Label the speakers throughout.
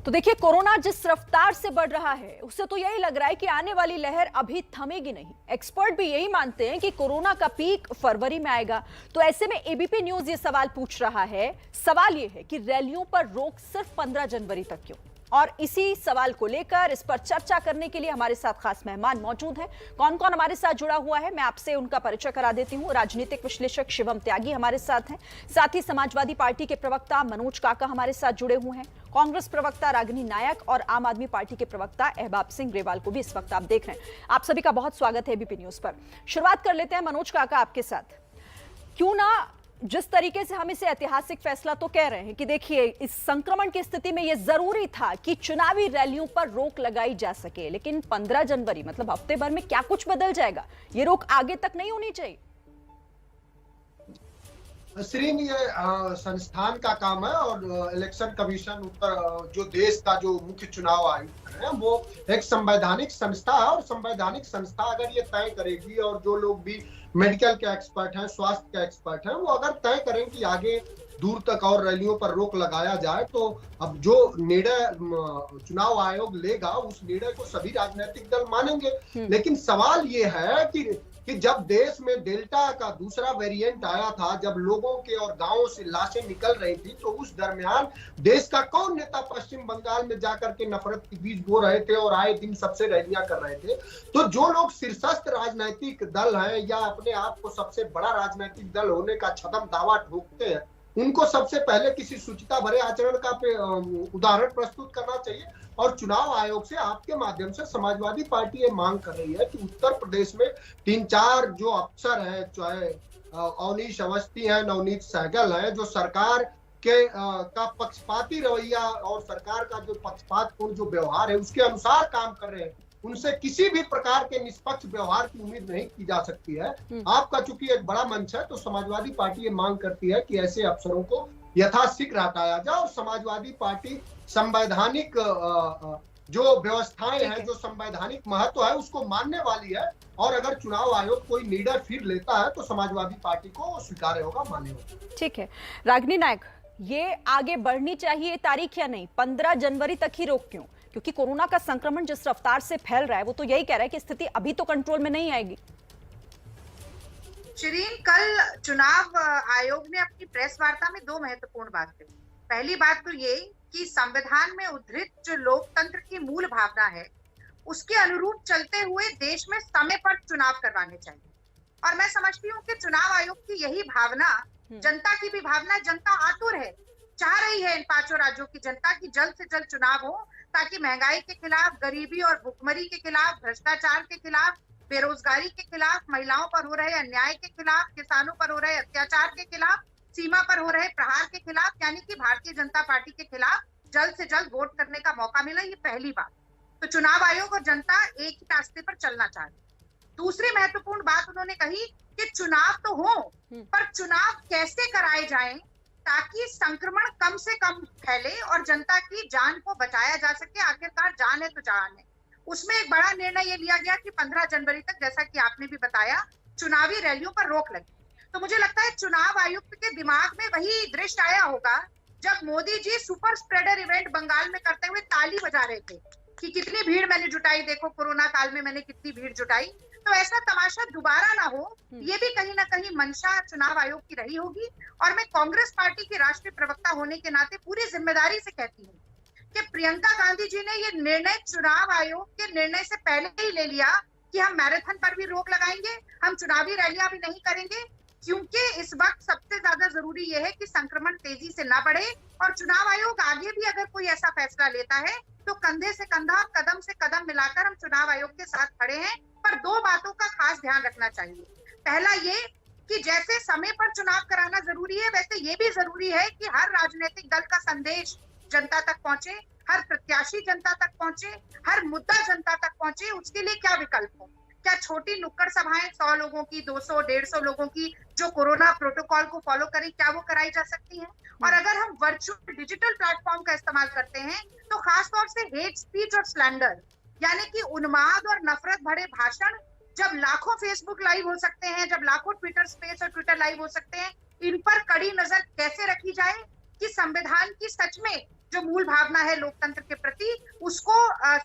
Speaker 1: तो देखिए, कोरोना जिस रफ्तार से बढ़ रहा है उससे तो यही लग रहा है कि आने वाली लहर अभी थमेगी नहीं। एक्सपर्ट भी यही मानते हैं कि कोरोना का पीक फरवरी में आएगा। तो ऐसे में एबीपी न्यूज ये सवाल पूछ रहा है। सवाल ये है कि रैलियों पर रोक सिर्फ 15 जनवरी तक क्यों? और इसी सवाल को लेकर इस पर चर्चा करने के लिए हमारे साथ खास मेहमान मौजूद हैं। कौन कौन हमारे साथ जुड़ा हुआ है, मैं आपसे उनका परिचय करा देती हूं। राजनीतिक विश्लेषक शिवम त्यागी हमारे साथ हैं। साथ ही समाजवादी पार्टी के प्रवक्ता मनोज काका हमारे साथ जुड़े हुए हैं। कांग्रेस प्रवक्ता रागिनी नायक और आम आदमी पार्टी के प्रवक्ता अहबाब सिंह ग्रेवाल को भी इस वक्त आप देख रहे हैं। आप सभी का बहुत स्वागत है एबीपी न्यूज पर। शुरुआत कर लेते हैं मनोज काका आपके साथ। क्यों ना जिस तरीके से हम इसे ऐतिहासिक फैसला तो कह रहे हैं कि देखिए, इस संक्रमण की स्थिति में यह जरूरी था कि चुनावी रैलियों पर रोक लगाई जा सके, लेकिन 15 जनवरी मतलब हफ्ते भर में क्या कुछ बदल जाएगा? ये रोक आगे तक नहीं होनी चाहिए।
Speaker 2: श्रीन, ये संस्थान का काम है और इलेक्शन कमीशन जो देश का जो मुख्य चुनाव आयुक्त है वो एक संवैधानिक संस्था है। और संवैधानिक संस्था अगर ये तय करेगी और जो लोग भी मेडिकल के एक्सपर्ट हैं, स्वास्थ्य के एक्सपर्ट हैं, वो अगर तय करें कि आगे दूर तक और रैलियों पर रोक लगाया जाए, तो अब जो निर्णय चुनाव आयोग लेगा उस निर्णय को सभी राजनीतिक दल मानेंगे। लेकिन सवाल ये है कि जब देश में डेल्टा का दूसरा वेरिएंट आया था, जब लोगों के और गांवों से लाशें निकल रही थी, तो उस दरमियान देश का कौन नेता पश्चिम बंगाल में जाकर के नफरत के बीज बो रहे थे और आए दिन सबसे रैलियां कर रहे थे? तो जो लोग शीर्षस्थ राजनीतिक दल हैं या अपने आप को सबसे बड़ा राजनीतिक दल होने का छदम दावा ठोकते हैं, उनको सबसे पहले किसी शुचिता भरे आचरण का उदाहरण प्रस्तुत करना चाहिए। और चुनाव आयोग से आपके माध्यम से समाजवादी पार्टी ये मांग कर रही है कि उत्तर प्रदेश में 3-4 जो अफसर हैं, चाहे अवनीश अवस्थी हैं, नवनीत सहगल हैं, जो सरकार के का पक्षपाती रवैया और सरकार का जो पक्षपातपूर्ण जो व्यवहार है उसके अनुसार काम कर रहे हैं, उनसे किसी भी प्रकार के निष्पक्ष व्यवहार की उम्मीद नहीं की जा सकती है। आपका चूंकि एक बड़ा मंच है, तो समाजवादी पार्टी ये मांग करती है कि ऐसे अफसरों को यथाशीघ्र हटाया जाए और समाजवादी पार्टी संवैधानिक जो व्यवस्थाएं हैं, जो संवैधानिक महत्व है, उसको मानने वाली है। और अगर चुनाव आयोग कोई निर्णय फिर लेता है तो समाजवादी पार्टी को स्वीकार्य होगा, मान्य होगा।
Speaker 1: ठीक है रागिनी नायक, ये आगे बढ़नी चाहिए तारीख या नहीं? 15 जनवरी तक ही रोक क्यों? क्योंकि कोरोना का संक्रमण जिस रफ्तार से फैल रहा है वो तो यही कह रहा है कि स्थिति अभी तो कंट्रोल में नहीं आएगी।
Speaker 3: शिरीन, कल चुनाव आयोग ने अपनी प्रेस वार्ता में 2 महत्वपूर्ण बात कही। पहली बात तो ये कि संविधान में उद्धृत जो लोकतंत्र की मूल भावना है उसके अनुरूप चलते हुए देश में समय पर चुनाव करवाने चाहिए। और मैं समझती हूँ कि चुनाव आयोग की यही भावना जनता की भी भावना, जनता आतुर है, चाह रही है इन 5 राज्यों की जनता की जल्द से जल्द चुनाव हो, ताकि महंगाई के खिलाफ, गरीबी और भुखमरी के खिलाफ, भ्रष्टाचार के खिलाफ, बेरोजगारी के खिलाफ, महिलाओं पर हो रहे अन्याय के खिलाफ, किसानों पर हो रहे अत्याचार के खिलाफ, सीमा पर हो रहे प्रहार के खिलाफ, यानी कि भारतीय जनता पार्टी के खिलाफ जल्द से जल्द वोट करने का मौका मिला। ये पहली बात। तो चुनाव आयोग और जनता एक ही रास्ते पर चलना चाहती। दूसरी महत्वपूर्ण बात उन्होंने कही कि चुनाव तो हो, पर चुनाव कैसे कराए जाएं ताकि संक्रमण कम से कम फैले और जनता की जान को बचाया जा सके। आखिरकार जान है तो जान है। उसमें एक बड़ा निर्णय ये लिया गया कि 15 जनवरी तक, जैसा कि आपने भी बताया, चुनावी रैलियों पर रोक लगी। तो मुझे लगता है चुनाव आयुक्त के दिमाग में वही दृश्य आया होगा जब Modi ji super spreader event Bengal में करते हुए ताली बजा रहे थे कि कितनी भीड़ मैंने जुटाई, देखो कोरोना काल में मैंने कितनी भीड़ जुटाई। तो ऐसा तमाशा दोबारा ना हो, ये भी कहीं ना कहीं मंशा चुनाव आयोग की रही होगी। और मैं कांग्रेस पार्टी की राष्ट्रीय प्रवक्ता होने के नाते पूरी जिम्मेदारी से कहती हूँ कि प्रियंका गांधी जी ने ये निर्णय चुनाव आयोग के निर्णय से पहले ही ले लिया कि हम मैराथन पर भी रोक लगाएंगे, हम चुनावी रैलियां भी नहीं करेंगे, क्योंकि इस वक्त सबसे ज्यादा जरूरी यह है कि संक्रमण तेजी से ना बढ़े। और चुनाव आयोग आगे भी अगर कोई ऐसा फैसला लेता है तो कंधे से कंधा, कदम से कदम मिलाकर हम चुनाव आयोग के साथ खड़े हैं। पर 2 बातों का खास ध्यान रखना चाहिए। पहला ये कि जैसे समय पर चुनाव कराना जरूरी है, वैसे ये भी जरूरी है कि हर राजनीतिक दल का संदेश जनता तक पहुंचे, हर प्रत्याशी जनता तक पहुंचे, हर मुद्दा जनता तक पहुंचे। उसके लिए क्या विकल्प हो? क्या छोटी नुक्कड़ सभाएं 100 लोगों की, 200-150 लोगों की जो कोरोना प्रोटोकॉल को फॉलो करें, क्या वो कराई जा सकती हैं? और अगर हम वर्चुअल डिजिटल प्लेटफॉर्म का इस्तेमाल करते हैं तो खासतौर से हेट स्पीच और स्लैंडर, यानी कि उन्माद और नफरत भरे भाषण, जब लाखों फेसबुक लाइव हो सकते हैं, जब लाखों ट्विटर स्पेस और ट्विटर लाइव हो सकते हैं, इन पर कड़ी नजर कैसे रखी जाए कि संविधान की सच में जो मूल भावना है लोकतंत्र के प्रति उसको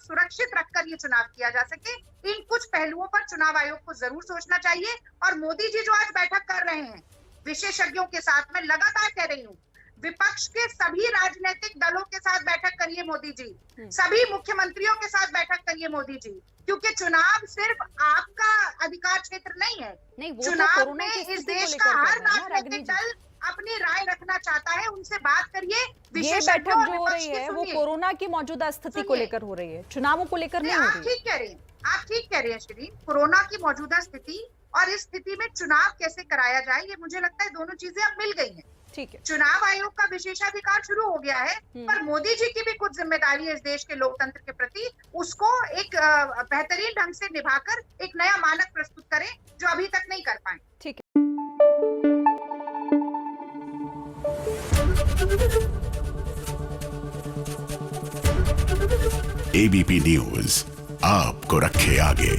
Speaker 3: सुरक्षित रखकर ये चुनाव किया जा सके। इन कुछ पहलुओं पर चुनाव आयोग को जरूर सोचना चाहिए। और मोदी जी जो आज बैठक कर रहे हैं विशेषज्ञों के साथ, मैं लगातार कह रही हूँ, विपक्ष के सभी राजनीतिक दलों के साथ बैठक करिए मोदी जी, सभी मुख्यमंत्रियों के साथ बैठक करिए मोदी जी, क्योंकि चुनाव सिर्फ आपका अधिकार क्षेत्र नहीं है।
Speaker 1: नहीं, वो तो
Speaker 3: चुनाव
Speaker 1: कोरोना
Speaker 3: में
Speaker 1: की
Speaker 3: इस
Speaker 1: स्थिति को
Speaker 3: देश
Speaker 1: लेकर
Speaker 3: का
Speaker 1: कर
Speaker 3: हर
Speaker 1: रहे हैं ना,
Speaker 3: राजनीतिक
Speaker 1: रागिनी जी।
Speaker 3: दल अपनी राय रखना चाहता है, उनसे बात करिए।
Speaker 1: ये
Speaker 3: विशेषज्ञों
Speaker 1: बैठक
Speaker 3: और
Speaker 1: जो हो
Speaker 3: विपक्ष
Speaker 1: रही
Speaker 3: की
Speaker 1: है वो
Speaker 3: सुनिए।
Speaker 1: कोरोना की मौजूदा स्थिति को
Speaker 3: सुनिए।
Speaker 1: लेकर हो रही है, चुनावों को लेकर नहीं हो
Speaker 3: आप
Speaker 1: रही है।
Speaker 3: ठीक कह रहे हैं, आप ठीक कह रहे हैं श्री। कोरोना की मौजूदा स्थिति और इस स्थिति में चुनाव कैसे कराया जाए, ये मुझे लगता है दोनों चीजें अब मिल गई हैं।
Speaker 1: ठीक है,
Speaker 3: चुनाव आयोग का विशेषाधिकार शुरू हो गया है, पर मोदी जी की भी कुछ जिम्मेदारी है इस देश के लोकतंत्र के प्रति। उसको एक बेहतरीन ढंग से निभाकर एक नया मानक प्रस्तुत करें जो अभी तक नहीं कर पाए।
Speaker 1: ठीक है।
Speaker 4: एबीपी न्यूज आपको रखे आगे।